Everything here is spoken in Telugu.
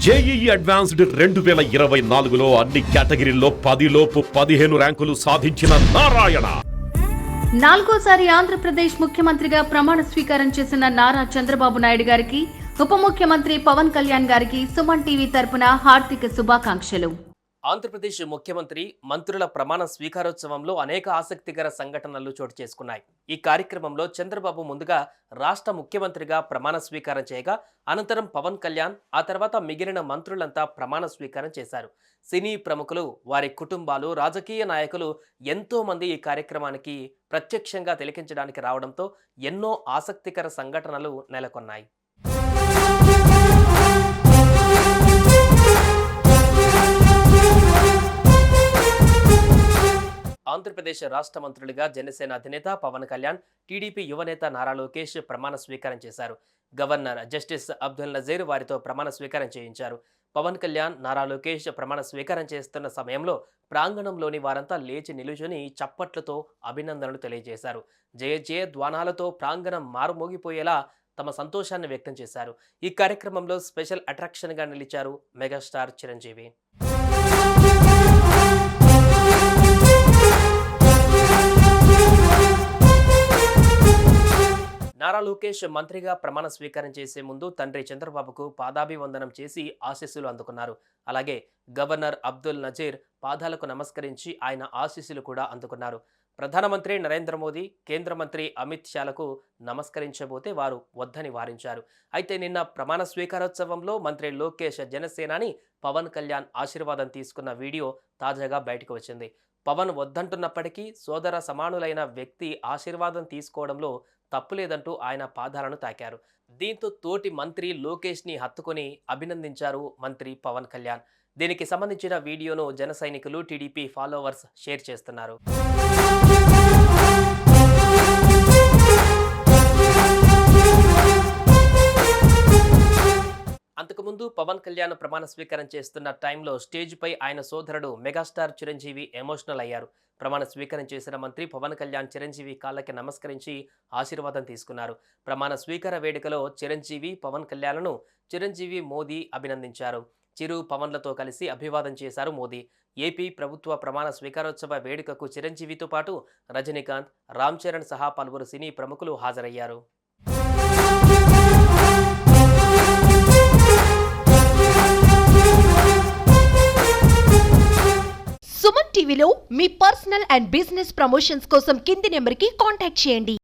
జేఈఈ అడ్వాన్స్డ్ 2024లో అన్ని కేటగిరీల్లో 10లోపు 15 ర్యాంకులు సాధించిన నారాయణ. నాలుగోసారి ఆంధ్రప్రదేశ్ ముఖ్యమంత్రిగా ప్రమాణ స్వీకారం చేసిన నారా చంద్రబాబు నాయుడు గారికి, ఉప ముఖ్యమంత్రి పవన్ కళ్యాణ్ గారికి సుమన్ టీవీ తరపున హార్దిక శుభాకాంక్షలు. ఆంధ్రప్రదేశ్ ముఖ్యమంత్రి, మంత్రుల ప్రమాణ స్వీకారోత్సవంలో అనేక ఆసక్తికర సంఘటనలు చోటు చేసుకున్నాయి. ఈ కార్యక్రమంలో చంద్రబాబు ముందుగా రాష్ట్ర ముఖ్యమంత్రిగా ప్రమాణ స్వీకారం చేయగా, అనంతరం పవన్ కళ్యాణ్, ఆ తర్వాత మిగిలిన మంత్రులంతా ప్రమాణ స్వీకారం చేశారు. సినీ ప్రముఖులు, వారి కుటుంబాలు, రాజకీయ నాయకులు ఎంతో మంది ఈ కార్యక్రమానికి ప్రత్యక్షంగా తిలకించడానికి రావడంతో ఎన్నో ఆసక్తికర సంఘటనలు నెలకొన్నాయి. ఆంధ్రప్రదేశ్ రాష్ట్ర మంత్రులుగా జనసేన అధినేత పవన్ కళ్యాణ్, టీడీపీ యువనేత నారా లోకేష్ ప్రమాణ స్వీకారం చేశారు. గవర్నర్ జస్టిస్ అబ్దుల్ నజీర్ వారితో ప్రమాణ స్వీకారం చేయించారు. పవన్ కళ్యాణ్, నారా లోకేష్ ప్రమాణ స్వీకారం చేస్తున్న సమయంలో ప్రాంగణంలోని వారంతా లేచి నిలుచుని చప్పట్లతో అభినందనలు తెలియజేశారు. జయ జయ ధ్వానాలతో ప్రాంగణం మారుమోగిపోయేలా తమ సంతోషాన్ని వ్యక్తం చేశారు. ఈ కార్యక్రమంలో స్పెషల్ అట్రాక్షన్గా నిలిచారు మెగాస్టార్ చిరంజీవి. నారా లోకేష్ మంత్రిగా ప్రమాణ స్వీకారం చేసే ముందు తండ్రి చంద్రబాబుకు పాదాభివందనం చేసి ఆశీస్సులు అందుకున్నారు. అలాగే గవర్నర్ అబ్దుల్ నజీర్ పాదాలకు నమస్కరించి ఆయన ఆశీస్సులు కూడా అందుకున్నారు. ప్రధానమంత్రి నరేంద్ర మోదీ, కేంద్ర మంత్రి అమిత్ షాలకు నమస్కరించబోతే వారు వద్దని వారించారు. అయితే నిన్న ప్రమాణ స్వీకారోత్సవంలో మంత్రి లోకేష్ జనసేనాని పవన్ కళ్యాణ్ ఆశీర్వాదం తీసుకున్న వీడియో తాజాగా బయటకు వచ్చింది. పవన్ వద్దంటున్నప్పటికీ సోదర సమానులైన వ్యక్తి ఆశీర్వాదం తీసుకోవడంలో తప్పులేదంటూ ఆయన పాదాలను తాకారు. దీంతో తోటి మంత్రి లోకేష్ని హత్తుకొని అభినందించారు మంత్రి పవన్ కళ్యాణ్. దీనికి సంబంధించిన వీడియోను జన సైనికులు, టీడీపీ ఫాలోవర్స్ షేర్ చేస్తున్నారు. అంతకుముందు పవన్ కళ్యాణ్ ప్రమాణ స్వీకారం చేస్తున్న టైంలో స్టేజ్ పై ఆయన సోదరుడు మెగాస్టార్ చిరంజీవి ఎమోషనల్ అయ్యారు. ప్రమాణ స్వీకారం చేసిన మంత్రి పవన్ కళ్యాణ్ చిరంజీవి కాళ్ళకి నమస్కరించి ఆశీర్వాదం తీసుకున్నారు. ప్రమాణ స్వీకార వేడుకలో చిరంజీవి, పవన్ కళ్యాణ్ను చిరంజీవి, మోదీ అభినందించారు. చిరు, పవన్లతో కలిసి అభివాదం చేశారు మోదీ. ఏపీ ప్రభుత్వ ప్రమాణ స్వీకారోత్సవ వేడుకకు చిరంజీవితో పాటు రజనీకాంత్, రామ్ చరణ్ సహా పలువురు సినీ ప్రముఖులు హాజరయ్యారు. సుమన్ టీవీలో మీ పర్సనల్ అండ్ బిజినెస్ ప్రమోషన్స్ కోసం కింది నెంబర్కి కాంటాక్ట్ చేయండి.